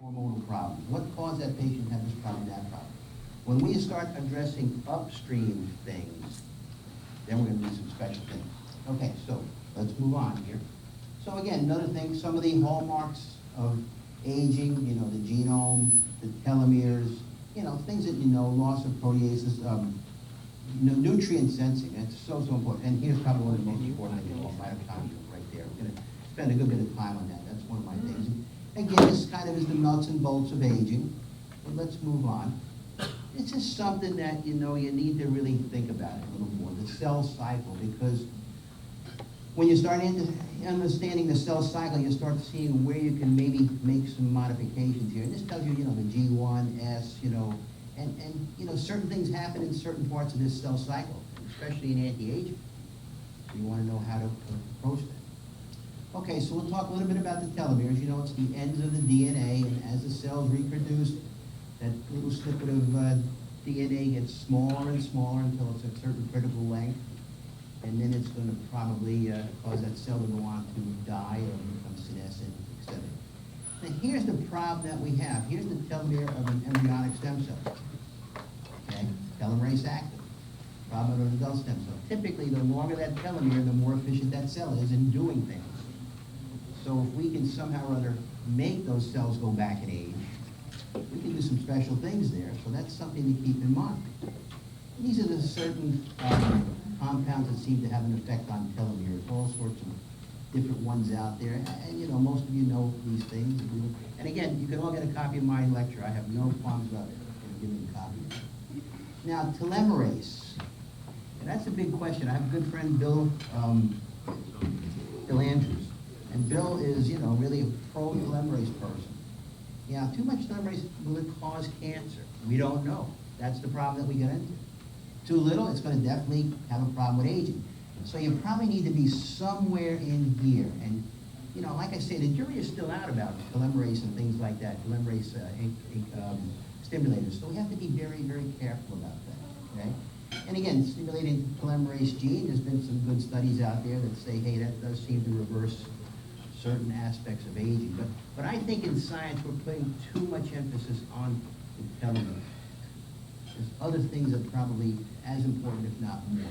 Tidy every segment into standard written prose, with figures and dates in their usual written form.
hormonal problems. What caused that patient to have this problem, that problem? When we start addressing upstream things, then we're going to do some special things. Okay, so let's move on here. So again, another thing, some of the hallmarks of aging, the genome, the telomeres, things that loss of proteases, nutrient sensing, that's so important. And here's probably one of the most important things, mitochondria, right there. We're going to spend a good bit of time on that. That's one of my things. Again, this kind of is the nuts and bolts of aging, but let's move on. This is something that, you need to really think about it a little more, the cell cycle, because when you start understanding the cell cycle, you start seeing where you can maybe make some modifications here. And this tells you, the G1, S, and certain things happen in certain parts of this cell cycle, especially in anti-aging. So you want to know how to approach that. Okay, so we'll talk a little bit about the telomeres. It's the ends of the DNA, and as the cells reproduce, that little snippet of DNA gets smaller and smaller until it's a certain critical length. And then it's going to probably cause that cell to go on to die or become senescent, etc. Now here's the problem that we have. Here's the telomere of an embryonic stem cell. Okay, telomerase active. Problem of an adult stem cell. Typically, the longer that telomere, the more efficient that cell is in doing things. So if we can somehow or other make those cells go back in age, we can do some special things there. So that's something to keep in mind. These are the certain compounds that seem to have an effect on telomeres, all sorts of different ones out there. And most of you know these things. And again, you can all get a copy of my lecture. I have no qualms about it. Give me a copy. Now, telomerase. And that's a big question. I have a good friend, Bill Andrews. And Bill is, really a pro-telomerase person. Yeah, too much telomerase, will it cause cancer? We don't know. That's the problem that we get into. Too little, it's going to definitely have a problem with aging. So you probably need to be somewhere in here. And, like I say, the jury is still out about telomerase and things like that, telomerase stimulators. So we have to be very, very careful about that, okay? And again, stimulating telomerase gene, there's been some good studies out there that say, hey, that does seem to reverse certain aspects of aging. But I think in science, we're putting too much emphasis on the telomere. There's other things that are probably as important, if not more.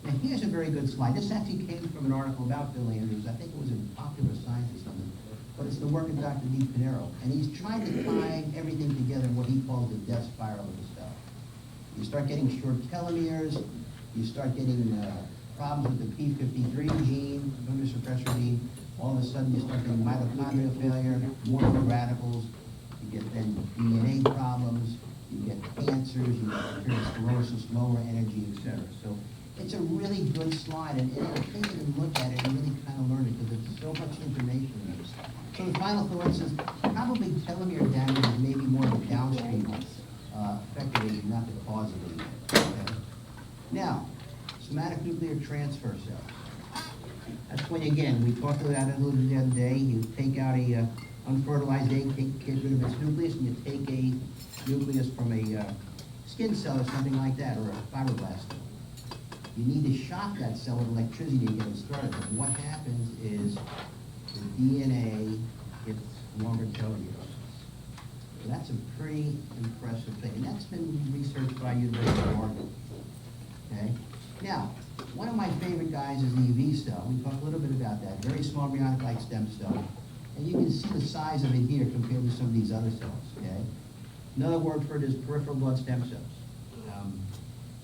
Now, here's a very good slide. This actually came from an article about Bill Andrews. I think it was in Popular Science or something. But it's the work of Dr. D. Pinero. And he's trying to tie everything together in what he calls the death spiral of the cell. You start getting short telomeres. You start getting problems with the P53 gene, immunosuppressor gene. All of a sudden, you start getting mitochondrial failure, more free radicals. You get then DNA problems. You get cancers, you get arteriosclerosis, lower energy, etc. So it's a really good slide, and it'll take you to look at it and really kind of learn it because there's so much information in this. So the final thought is probably telomere damage is maybe more of a downstream effect of aging, not the cause of aging. Okay? Now, somatic nuclear transfer cells. That's when, again, we talked about it a little bit the other day. You take out a unfertilized egg, get rid of its nucleus, and you take a nucleus from a skin cell or something like that, or a fibroblast cell. You need to shock that cell with electricity to get it started. But what happens is the DNA gets longer telomeres. So that's a pretty impressive thing. And that's been researched by University of Oregon. Okay? Now, one of my favorite guys is the V cell. We talked a little bit about that. Very small embryonic-like stem cell. And you can see the size of it here compared to some of these other cells. Okay? Another word for it is peripheral blood stem cells.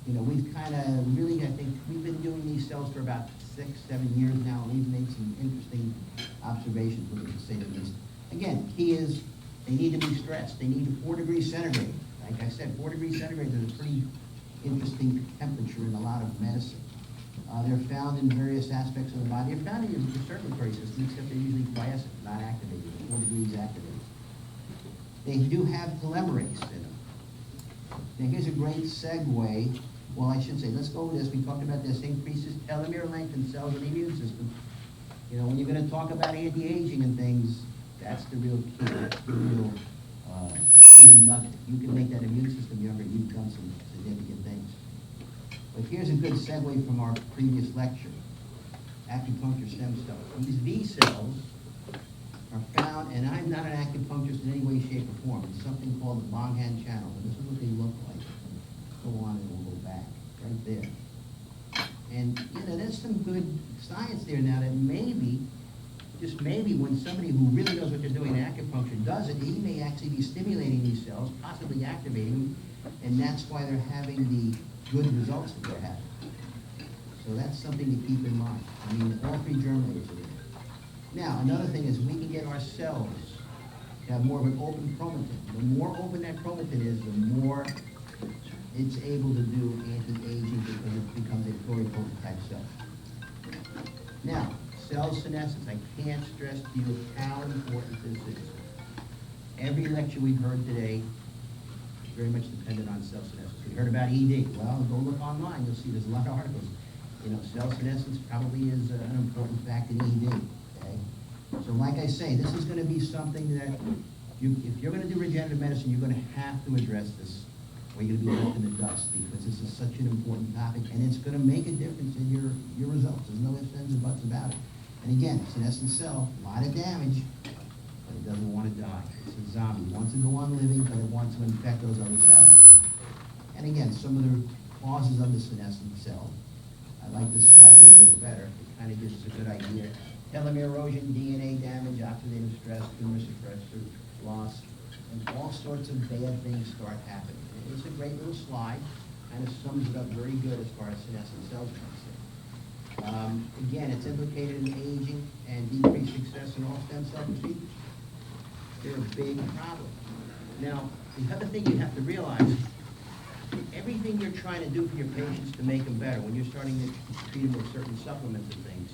We've kind of really, I think, we've been doing these cells for about 6, 7 years now, and we've made some interesting observations with it, to say the least. Again, key is they need to be stressed. They need 4 degrees centigrade. Like I said, 4 degrees centigrade is a pretty interesting temperature in a lot of medicine. They're found in various aspects of the body. They're found in your circulatory system, except they're usually quiescent, not activated, 4 degrees activated. They do have telomerase in them. Now here's a great segue. Well, I should say, let's go over this. We talked about this. Increases telomere length in cells of the immune system. When you're going to talk about anti-aging and things, that's the real key. That's the real golden nugget. If you can make that immune system younger, you've done some significant things. But here's a good segue from our previous lecture. Acupuncture stem cells. These V cells are found, and I'm not an acupuncturist in any way, shape, or form. It's something called the Langhans channel, and this is what they look like. Go on and we'll go back, right there. And, you know, there's some good science there now that maybe, just maybe, when somebody who really knows what they're doing in acupuncture does it, he may actually be stimulating these cells, possibly activating them, and that's why they're having the good results that they're having. So that's something to keep in mind. I mean, all three germinators are there. Now, another thing is we can get our cells to have more of an open chromatin. The more open that chromatin is, the more it's able to do anti-aging because it becomes a pluripotent type cell. Now, cell senescence. I can't stress to you how important this is. Every lecture we've heard today is very much dependent on cell senescence. We heard about ED. Well, go look online. You'll see there's a lot of articles. You know, cell senescence probably is an important fact in ED. Okay? So like I say, this is going to be something that if you're going to do regenerative medicine, you're going to have to address this, or you're going to be left in the dust, because this is such an important topic, and it's going to make a difference in your results. There's no ifs, ands, and buts about it. And again, senescent cell, a lot of damage, but it doesn't want to die. It's a zombie. It wants to go on living, but it wants to infect those other cells. And again, some of the causes of the senescent cell, I like this slide here a little better. It kind of gives us a good idea. Telomere erosion, DNA damage, oxidative stress, tumor suppressor loss, and all sorts of bad things start happening. It's a great little slide, and it sums it up very good as far as senescent cells are concerned. Again, it's implicated in aging and decreased success in all stem cell procedures. They're a big problem. Now, the other thing you have to realize, everything you're trying to do for your patients to make them better, when you're starting to treat them with certain supplements and things,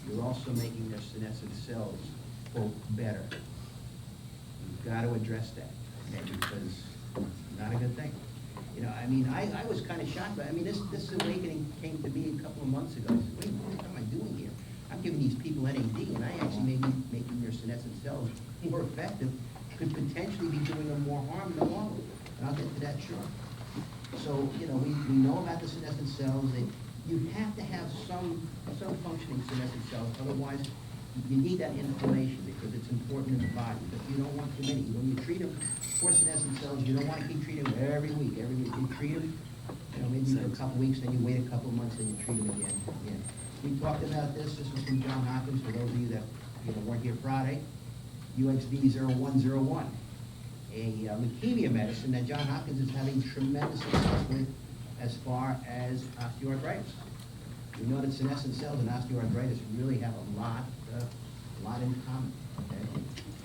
you're also making their senescent cells, quote, better. You've got to address that, okay, because it's not a good thing. You know, I mean, I was kind of shocked, but I mean, this awakening came to me a couple of months ago. I said, wait, what am I doing here? I'm giving these people NAD, and I actually may be making their senescent cells more effective, could potentially be doing them more harm in the long run. And I'll get to that shortly. So, you know, we know about the senescent cells. You have to have some functioning senescent cells, otherwise you need that inflammation because it's important in the body. But you don't want too many. When you treat them for senescent cells, you don't want to keep treating them every week. You treat them, you know, maybe for a couple weeks, then you wait a couple of months, then you treat them again. We talked about this. This was from John Hopkins, for those of you that weren't here Friday. UXB0101. A leukemia medicine that John Hopkins is having tremendous success with as far as osteoarthritis. We know that senescent cells and osteoarthritis really have a lot in common. Okay?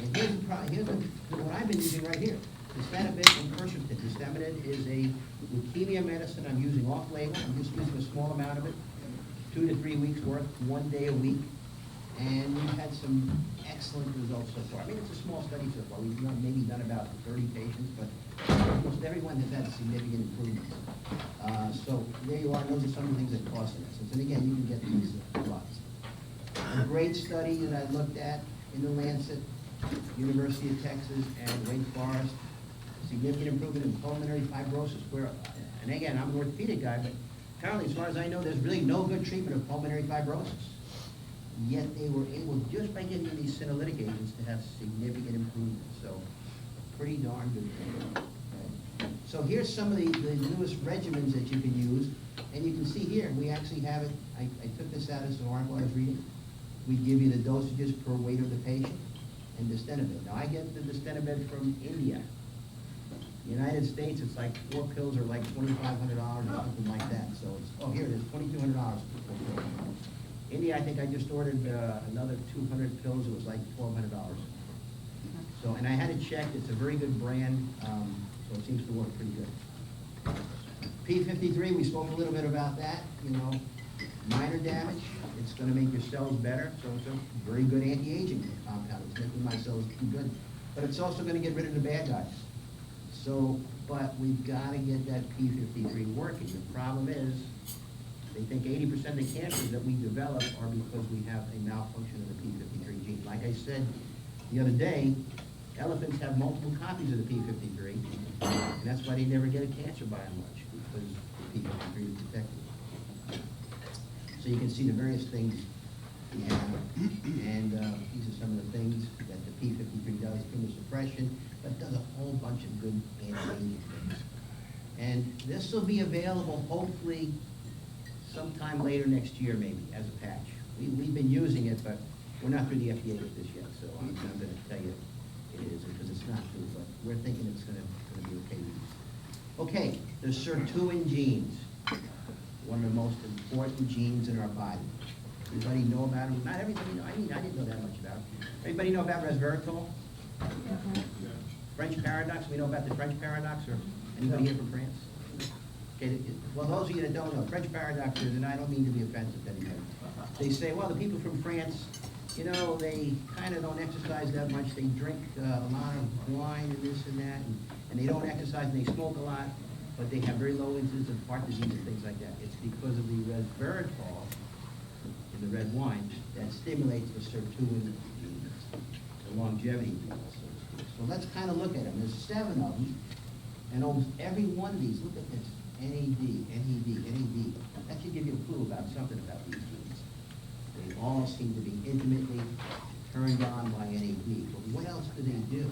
And here's what I've been using right here. Cystatinib and quercetin. Cystatinib is a leukemia medicine I'm using off-label. I'm just using a small amount of it, 2 to 3 weeks worth, 1 day a week. And we've had some excellent results so far. I mean, it's a small study so far. We've maybe done about 30 patients, but almost everyone has had significant improvements. So there you are. Those are some of the things that cause senescence. And again, you can get these lots. A great study that I looked at in the Lancet, University of Texas, and Wake Forest. Significant improvement in pulmonary fibrosis. And again, I'm an orthopedic guy, but apparently, as far as I know, there's really no good treatment of pulmonary fibrosis. Yet they were able, just by giving these senolytic agents, to have significant improvements. So, pretty darn good thing. Okay. So here's some of the newest regimens that you can use. And you can see here, we actually have it. I took this out as an article I was reading. We give you the dosages per weight of the patient and Cystatinib. Now, I get the Cystatinib from India. The United States, it's like 4 pills are like $2,500 or something like that. So it's, here it is, $2,200. India, I think I just ordered another 200 pills. It was like $1,200. So, and I had it checked. It's a very good brand, so it seems to work pretty good. P53, we spoke a little bit about that. You know, minor damage. It's going to make your cells better. So it's a very good anti-aging compound. It's making my cells too good. But it's also going to get rid of the bad guys. So, but we've got to get that P53 working. The problem is, they think 80% of the cancers that we develop are because we have a malfunction of the P53 gene. Like I said the other day, elephants have multiple copies of the P53, and that's why they never get a cancer by and large, because the P53 is protected. So you can see the various things we have, and these are some of the things that the P53 does: tumor suppression. but does a whole bunch of good anti-aging things. And this will be available hopefully sometime later next year maybe as a patch. We've been using it, but we're not through the FDA with this yet, so I'm not gonna tell you it is, because it's not through, but we're thinking it's gonna be okay to use. Okay, the sirtuin genes, one of the most important genes in our body. Everybody know about them? Not everybody know, I didn't know that much about them. Everybody know about resveratrol? French paradox, we know about the French paradox, or anybody here from France? Okay, well, those of you that don't know, French paradox is, and I don't mean to be offensive to anybody, they say, well, the people from France, you know, they kind of don't exercise that much, they drink a lot of wine and this and that, and they don't exercise, and they smoke a lot, but they have very low incidence of heart disease and things like that. It's because of the resveratrol in the red wine that stimulates the sirtuin genes, the longevity genes, so to speak. So let's kind of look at them. There's 7 of them, and almost every one of these, look at this, NAD, NAD, NAD. That should give you a clue about something about these genes. They all seem to be intimately turned on by NAD. But what else do they do?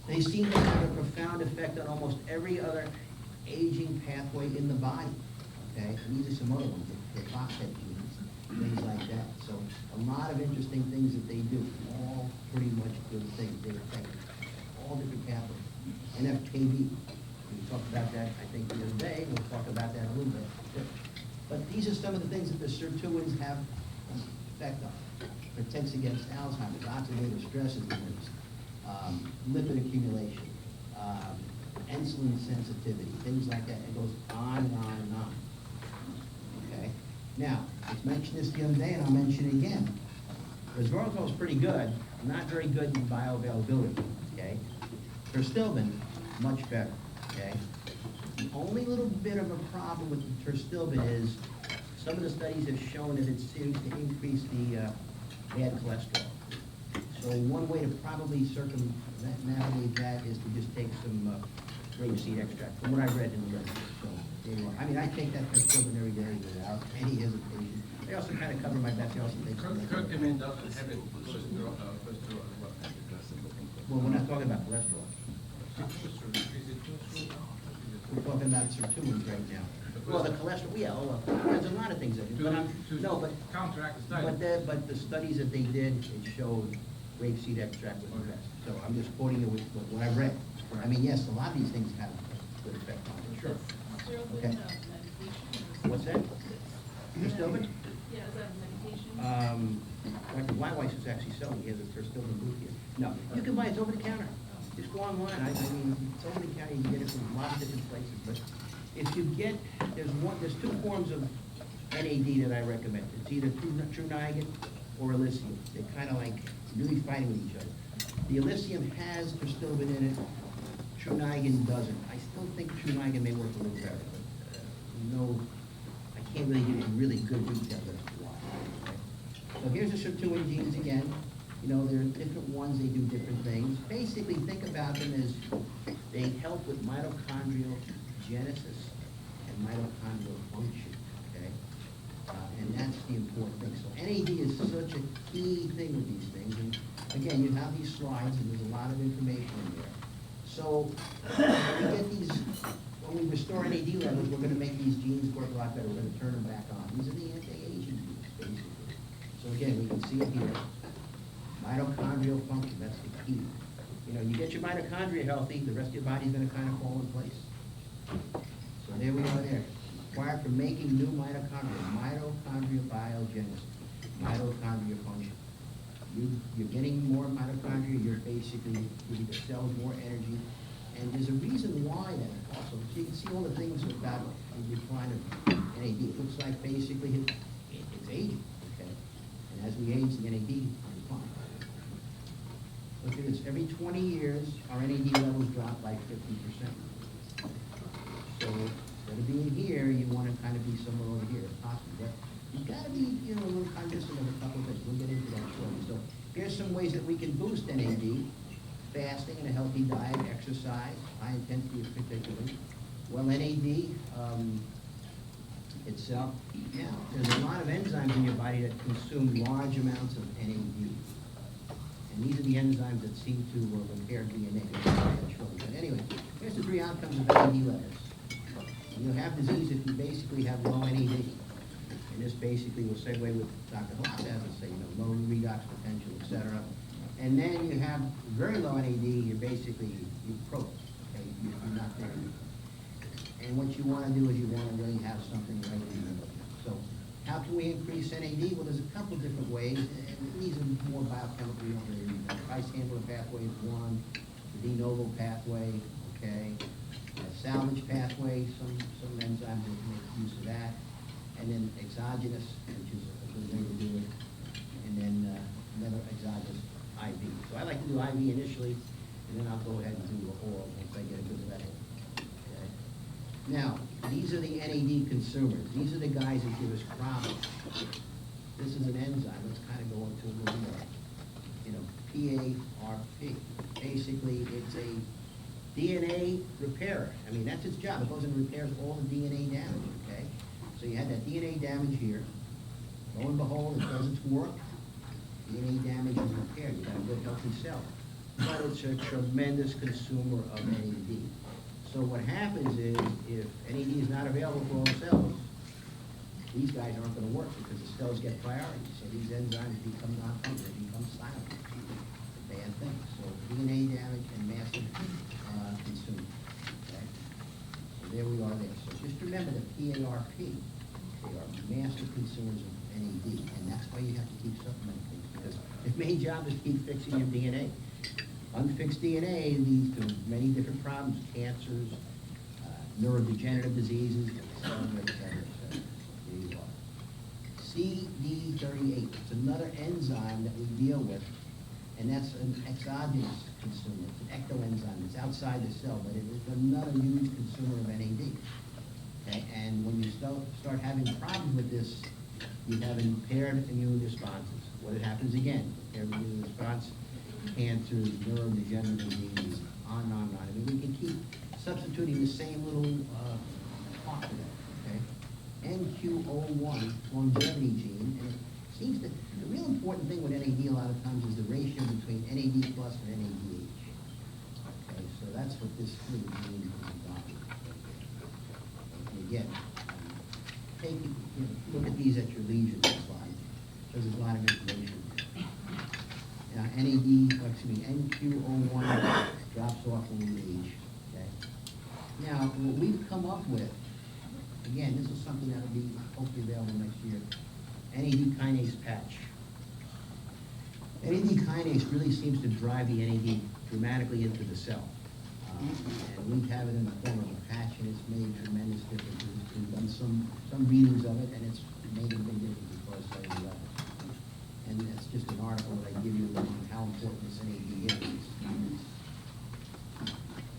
They seem to have a profound effect on almost every other aging pathway in the body. Okay, and these are some other ones, the phosphate genes, things like that. So a lot of interesting things that they do, all pretty much good things. They affect all different pathways. NFKB, we talked about that, I think, the other day. We'll talk about that a little bit. But these are some of the things that the sirtuins have an effect on. Protects against Alzheimer's, oxidative stress disease, lipid accumulation, insulin sensitivity, things like that. It goes on and on and on. Okay? Now, let's mention this the other day, and I'll mention it again. Resveratrol is pretty good, not very good in bioavailability. Okay? Terstilbin, much better. Okay? The only little bit of a problem with the terstilbin is some of the studies have shown that it seems to increase the bad cholesterol. So one way to probably circumnavigate that is to just take some rapeseed extract, from what I read in the literature. So, there you are. I mean, I take that terstilbin every day without any hesitation. They also kind of cover my back. They also take some. Curcumin doesn't have it cholesterol. Well, we're not talking about cholesterol. We're talking about sirtuins right now. Well, the cholesterol, yeah, there's a lot of things that do. But counteract the study. But the studies that they did, it showed rapeseed extract was the best. So I'm just quoting you with what I read. I mean, yes, a lot of these things have a good effect on it. Sure. Okay. What's that? Terstilbin? Yeah, is that a medication? Dr. Blyweiss is actually selling, he has a terstilbin booth here. No, you can buy it, it's over the counter. Just go online, I mean, it's over the counter, you can get it from a lot of different places, but if you get, there's 2 forms of NAD that I recommend. It's either true Niagen or Elysium. They're kind of like really fighting with each other. The Elysium has terstilbin in it, true Niagen doesn't. I still think true Niagen may work a little better, but no, I can't really give you really good details as to why. Okay? So here's the sirtuin genes again. You know, there are different ones, they do different things. Basically, think about them as they help with mitochondrial genesis and mitochondrial function, okay? And that's the important thing. So NAD is such a key thing with these things. And again, you have these slides, and there's a lot of information in there. So when we get these, when we restore NAD levels, we're going to make these genes work a lot better. We're going to turn them back on. These are the anti-aging genes, basically. So again, we can see it here. Mitochondrial function, that's the key. You know, you get your mitochondria healthy, the rest of your body's going to kind of fall in place. So there we are there. Required for making new mitochondrial biogenesis, mitochondria function. You're getting more mitochondria, you're basically giving the cells more energy, and there's a reason why that also. So you can see all the things about the decline of NAD. It looks like basically it's aging, okay? And as we age, the NAD declines. Look at this, every 20 years, our NAD levels drop by 50%. So instead of being here, you want to kind of be somewhere over here if possible. But you've got to be, you know, a little cognizant of a couple of things. We'll get into that shortly. So here's some ways that we can boost NAD. Fasting and a healthy diet, exercise, high intensity in particular. Well, NAD itself, there's a lot of enzymes in your body that consume large amounts of NAD. And these are the enzymes that seem to repair DNA. But anyway, here's the 3 outcomes of NAD letters. When you have disease, if you basically have low NAD, and this basically will segue with Dr. Hoff has to say, low redox potential, et cetera. And then you have very low NAD, you're basically, you pro, okay, you're not there. And what you want to do is you want to really have something right in the middle. So how can we increase NAD? Well, there's a couple different ways, and these are more biochemical. We don't really need that. Price handler pathway is one, the de novo pathway, okay, a salvage pathway, some enzymes that make use of that, and then exogenous, which is a good way to do it, and then another exogenous IV. So I like to do IV initially, and then I'll go ahead and do oral once I get a good level. Okay. Now, these are the NAD consumers. These are the guys that give us problems. This is an enzyme. Let's kind of go into a little more. PARP. Basically, it's a DNA repairer. I mean, that's its job. It goes and repairs all the DNA damage, okay? So you had that DNA damage here. Lo and behold, it does its work. DNA damage is repaired. You got a good, healthy cell. But it's a tremendous consumer of NAD. So what happens is, if NAD is not available for all cells, these guys aren't going to work because the cells get priority. So these enzymes become non-functional, they become silent. Bad thing. So DNA damage and massive consumer. Okay? So there we are there. So just remember the PARP. They are massive consumers of NAD, and that's why you have to keep supplementing things, because their main job is to keep fixing your DNA. Unfixed DNA leads to many different problems, cancers, neurodegenerative diseases, et cetera, et cetera. So there you are. CD38, it's another enzyme that we deal with, and that's an exogenous consumer. It's an ectoenzyme. It's outside the cell, but it is another huge consumer of NAD. Okay? And when you start having problems with this, you have impaired immune responses. What happens again? Impaired immune response, cancers, neurodegenerative diseases, on and on and on. I mean, we can keep substituting the same little talk to that, okay? NQO1, longevity gene, and it seems that the real important thing with NAD a lot of times is the ratio between NAD plus and NADH. Okay, so that's what this little gene is about. And again, look at these at your leisure slide, because there's a lot of information. NQO1 drops off when we age. Okay. Now, what we've come up with, again, this is something that will be hopefully available next year. NAD kinase patch. NAD kinase really seems to drive the NAD dramatically into the cell. And we have it in the form of a patch, and it's made tremendous differences. We've done some readings of it, and it's made a big difference as far as cellular levels. And that's just an article that I give you on how important this NAD is. And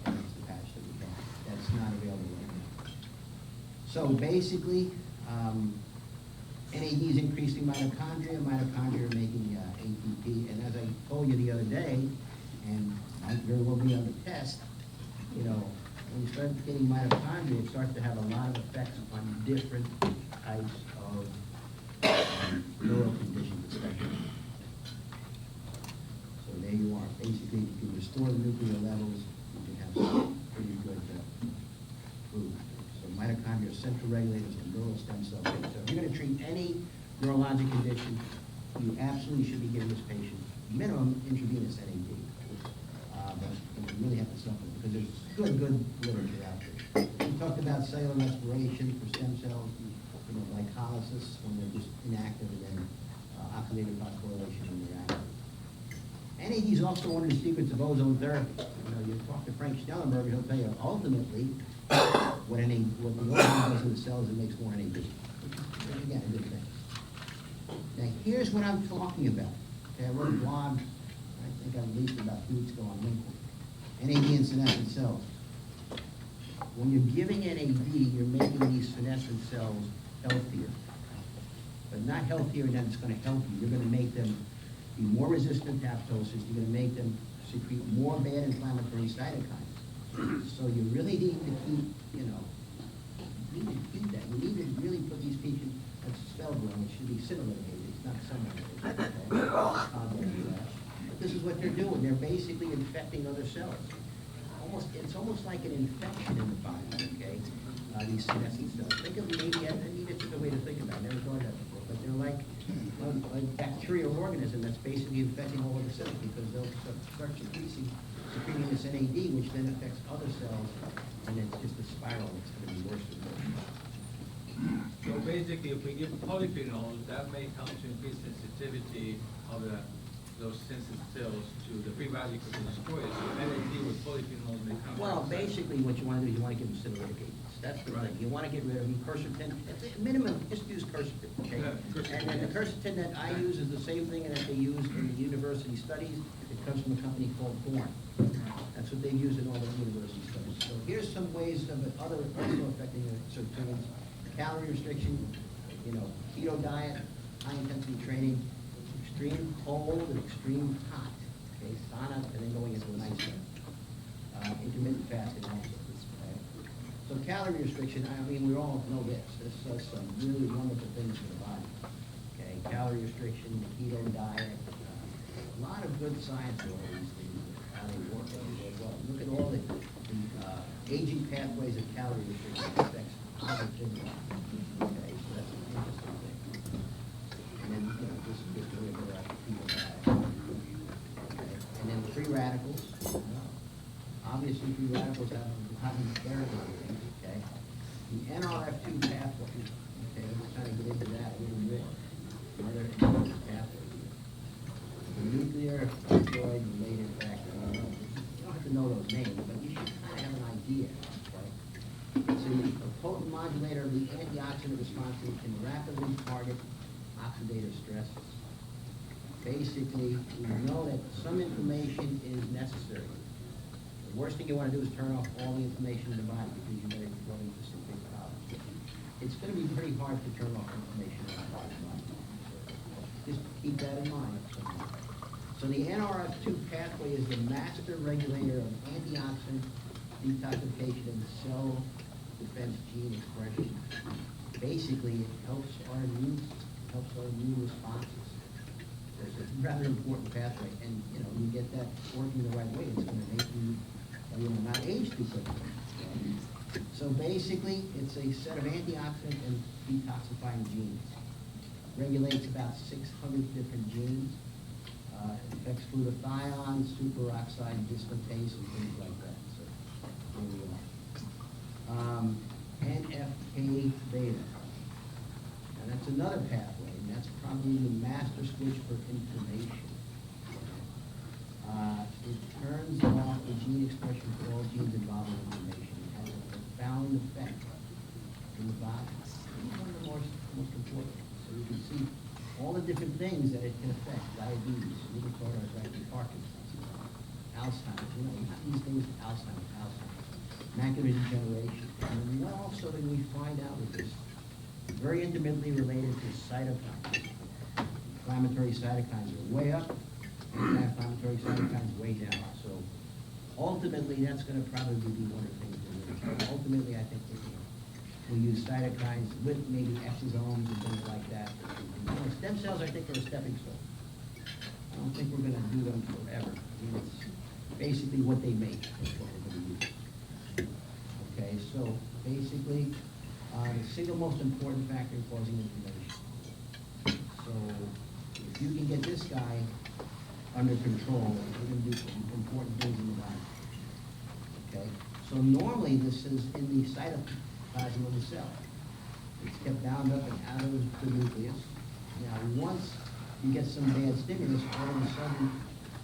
that's the patch that we got. That's not available right now. So basically, NAD is increasing mitochondria are making ATP. And as I told you the other day, and might very well be on the test, when you start getting mitochondria, it starts to have a lot of effects on different types of neural conditions, especially. So there you are. Basically, if you can restore the nuclear levels, you can have some pretty good food. So mitochondria are central regulators of neural stem cell. So if you're going to treat any neurologic condition, you absolutely should be giving this patient minimum intravenous NAD. But you really have to supplement, because there's good literature out there. We talked about cellular respiration for stem cells, glycolysis when they're just inactive, and then oxidative phosphorylation when they're active. NAD is also one of the secrets of ozone therapy. You talk to Frank Stellenberger, he'll tell you ultimately what the ozone does in the cells, it makes more NAD. Again, a good thing. Now here's what I'm talking about. Okay, I wrote a blog, I think I released it about 2 weeks ago on LinkedIn. NAD and senescent cells. When you're giving NAD, you're making these senescent cells healthier. But not healthier in that it's going to help you. You're going to make them be more resistant to apoptosis. You're going to make them secrete more bad inflammatory cytokines. So you really need to keep, you need to keep that. You need to really put these patients, that's spelled wrong, it should be scintillated. It's not scintillated. Okay? this is what they're doing. They're basically infecting other cells. It's almost like an infection in the body, okay? These senescent cells. Think of maybe, I mean, it's a good way to think about it. Never thought of that before. But they're like a bacterial organism that's basically infecting all of the cells because they'll start secreting this NAD, which then affects other cells, and it's just a spiral. It's going to be worse and worse. So basically, if we give polyphenols, that may come to increase sensitivity of those sensitive cells to the free radicals to destroy it. So NAD with polyphenols may come. Well, basically, what you want to do is you want to give them senolytic agents. That's the thing. You want to get rid of them. Quercetin, at the minimum, just use quercetin, okay? Yeah, quercetin, And then the yes. quercetin that I use is the same thing that they use in the university studies. It comes from a company called Thorne. That's what they use in all the university studies. So here's some ways of other also affecting the circadians. Calorie restriction, keto diet, high intensity training, extreme cold and extreme hot, okay, sauna, and then going into a night shift. Intermittent fasting also. Okay? So calorie restriction, I mean, we all know this. This does some really wonderful things for the body. Okay, calorie restriction, the keto diet, a lot of good science for all these things, how they work. Well, look at all the aging pathways of calorie restriction affects positively. Okay, so that's an interesting thing. And then, this is just a way to go keto diet. Okay, and then free radicals. Obviously, free radicals have very good things, okay? The NRF2 pathway, okay, we're trying to get into that a little more. Another important pathway. The nuclear opioid related factor. You don't have to know those names, but you should kind of have an idea, okay? It's a potent modulator of the antioxidant response that can rapidly target oxidative stresses. Basically, we know that some inflammation is necessary. The worst thing you want to do is turn off all the inflammation in the body because you may run into some big problems. It's going to be pretty hard to turn off inflammation in the body. Just keep that in mind. So the NRF2 pathway is the master regulator of antioxidant detoxification and cell defense gene expression. Basically, it helps our immune responses. It's a rather important pathway, and you get that working the right way, it's going to make you not age too quickly. So basically, it's a set of antioxidant and detoxifying genes. Regulates about 600 different genes. It affects glutathione, superoxide dismutase, and things like that. So here we are. NFK beta. And that's another pathway, and that's probably the master switch for inflammation. It turns off the gene expression for all genes involved in inflammation. It has a profound effect in the body. One of the most important. So you can see all the different things that it can affect: diabetes, rheumatoid arthritis, Parkinson's, Alzheimer's. These things, Alzheimer's, macular degeneration. And what also did we find out with this? Very intimately related to cytokines. Inflammatory cytokines are way up, anti-inflammatory cytokines way down. So ultimately, that's going to probably be one of the things we're doing. Ultimately, I think we use cytokines with maybe exosomes and things like that. Stem cells, I think, are a stepping stone. I don't think we're going to do them forever. I mean, it's basically what they make. That's what we're going to use. Okay, so basically, the single most important factor in causing inflammation. So if you can get this guy under control, we're going to do some important things in the body. Okay, so normally this is in the cytoplasm of the cell. It's kept bound up and out of the nucleus. Now, once you get some bad stimulus, all of a sudden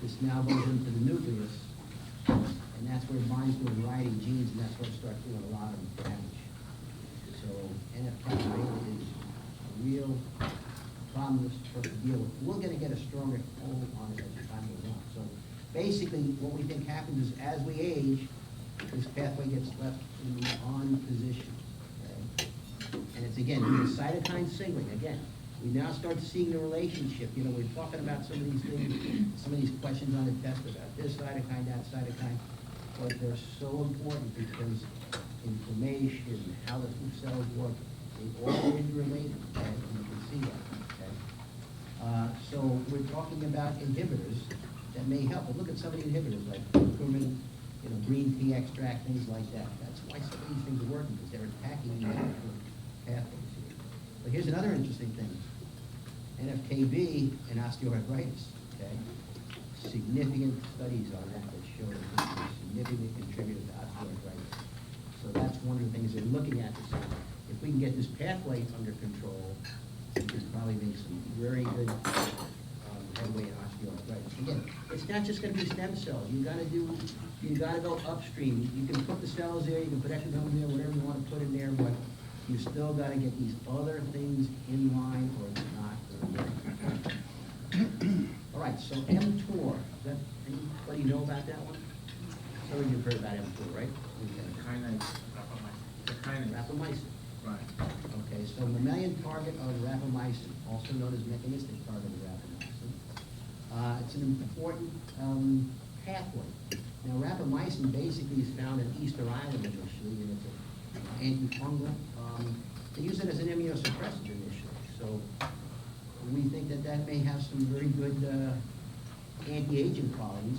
this now goes into the nucleus, and that's where it binds to a variety of genes, and that's where it starts doing a lot of damage. So NF-kappa is a real problem for us to deal with. We're going to get a stronger hold on it as the time goes on. So basically, what we think happens is as we age, this pathway gets left in the on position. Okay? And it's again, the cytokine signaling. Again, we now start seeing the relationship. We're talking about some of these things, some of these questions on the test about this cytokine, that cytokine. But they're so important because inflammation, how the cells work, they all interrelated, okay? And you can see that, okay? So we're talking about inhibitors that may help. But look at some of the inhibitors, like curcumin, green tea extract, things like that. That's why some of these things are working, because they're attacking the natural pathways here. But here's another interesting thing. NFKB and osteoarthritis, okay? Significant studies on that show that this is a significant contributor to osteoarthritis. So that's one of the things they're looking at to see if we can get this pathway under control, we can probably make some very good headway in osteoarthritis. Again, it's not just gonna be stem cells. You gotta go upstream. You can put the cells there, you can put ectoderm there, whatever you wanna put in there, but you still gotta get these other things in line or it's not gonna work. All right, so mTOR, does anybody know about that one? Some of you've heard about mTOR, right? Kinase, Rapamycin. right. Okay, so mammalian target of rapamycin, also known as mechanistic target of rapamycin. It's an important pathway. Now, rapamycin basically is found in Easter Island initially, and it's an antifungal. They use it as an immunosuppressant initially, so we think that that may have some very good anti-aging qualities.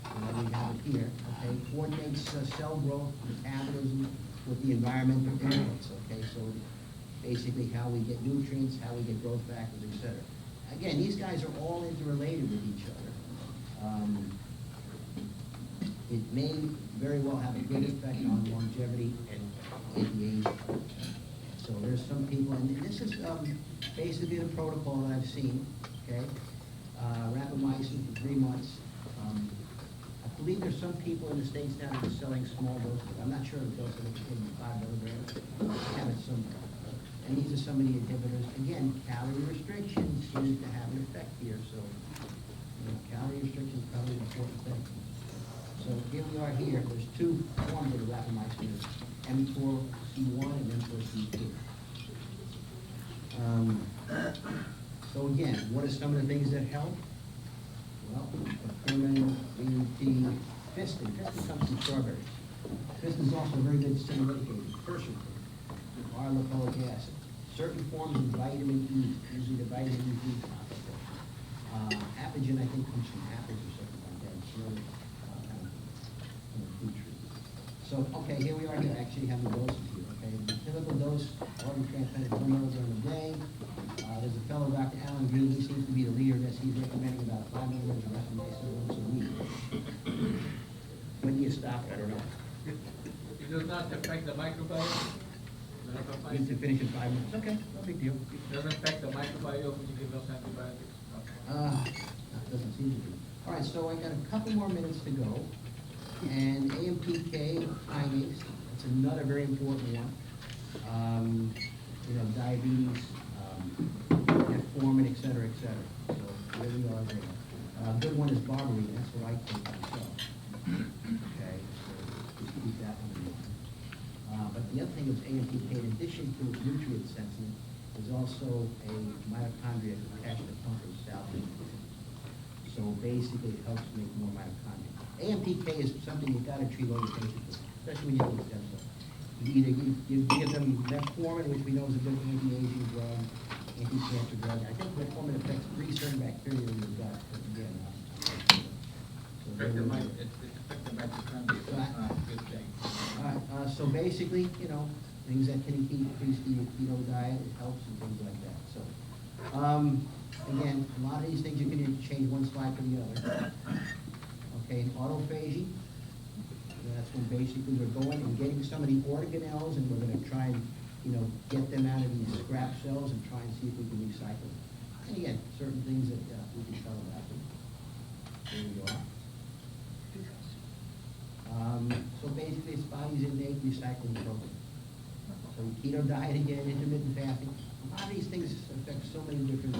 We have it here, okay? Coordinates cell growth, metabolism with the environmental inputs, okay? So basically how we get nutrients, how we get growth factors, et cetera. Again, these guys are all interrelated with each other. It may very well have a good effect on longevity and anti-aging. So there's some people, and this is basically the protocol that I've seen, okay? Rapamycin for 3 months. I believe there's some people in the States now that are selling small doses. I'm not sure of the dose, I think it's maybe 5 milligrams. I have it somewhere. And these are some of the inhibitors. Again, calorie restriction seems to have an effect here, so calorie restriction is probably an important thing. So here we are here. There's 2 forms of the rapamycin. There's mTOR-C1 and mTOR-C2. So again, what are some of the things that help? Well, curcumin, green tea, fistin. Fistin comes from strawberries. Fistin is also a very good stimulating agent. Quercetin, arlipoic acid. Certain forms of vitamin E, usually the vitamin E complex. Apigen, I think, comes from apples or something like that. It's really kind of food treatment. So, okay, here we are. You actually have the doses here. Okay, the typical dose, organ transplanted 1 milligram a day. There's a fellow, Dr. Alan Green, he seems to be the leader of this. He's recommending about 5 milligrams of rapamycin once a week. When do you stop? I don't know. It does not affect the microbiome? You need to finish in 5 minutes. Okay, no big deal. It doesn't affect the microbiome when you give those antibiotics? That doesn't seem to be. All right, so I got a couple more minutes to go. And AMPK kinase, that's another very important one. Diabetes, metformin, et cetera, et cetera. So there we are there. A good one is barberine, that's what I take myself. Okay, so just keep that one in mind. But the other thing is AMPK, in addition to its nutrient sensing, is also a mitochondria attached to pumping salvage. So basically it helps make more mitochondria. AMPK is something you've got to treat all your patients with, especially when you have stem cells. You give them metformin, which we know is a good anti-aging drug, anti-cancer drug. I think metformin affects 3 certain bacteria in your gut, but again, It's affecting mitochondria, so it's not a good thing. all right, so basically, things that can increase the keto diet, it helps and things like that. So, again, a lot of these things you can change one slide to the other. Okay, autophagy. That's when basically we're going and getting some of the organelles and we're going to try and, get them out of these scrap cells and try and see if we can recycle them. And again, certain things that we can tell about them. There we are. So basically it's body's innate recycling program. So keto diet again, intermittent fasting. A lot of these things affect so many different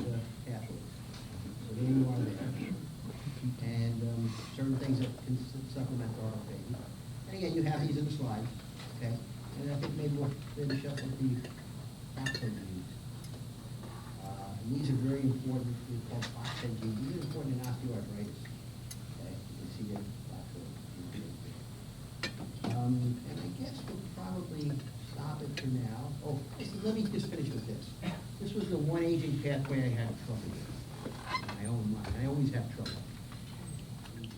pathways. So there you are there. And certain things that can supplement autophagy. And again, you have these in the slides, okay? And I think maybe we'll finish up with the oxygen genes. And these are very important. They're called oxygen genes. These are important in osteoarthritis. Okay, you can see them. And I guess we'll probably stop it for now. Oh, let me just finish with this. This was the one aging pathway I had trouble with. In my own mind. I always have trouble.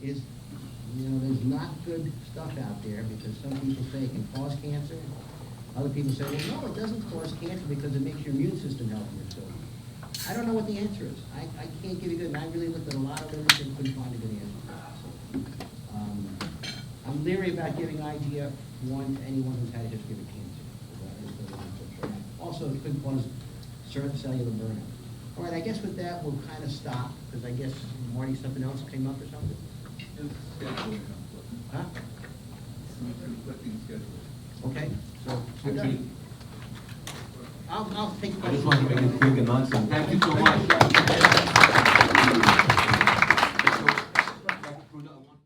is, you know, there's not good stuff out there, because some people say it can cause cancer. Other people say, well, no, it doesn't cause cancer because it makes your immune system healthier, so. I don't know what the answer is. I can't give you good, and I really looked at a lot of literature and couldn't find a good answer. So, I'm leery about giving IGF-1 to anyone who's had a history of cancer. Also, it could cause certain cellular burnout. All right, I guess with that, we'll kind of stop, because I guess, Marty, something else came up or something? Scheduling conflict. Huh? Some conflicting schedules. Okay, so we're done. I'll take I questions. just wanted to make it quick and nonsense. Thank you so much.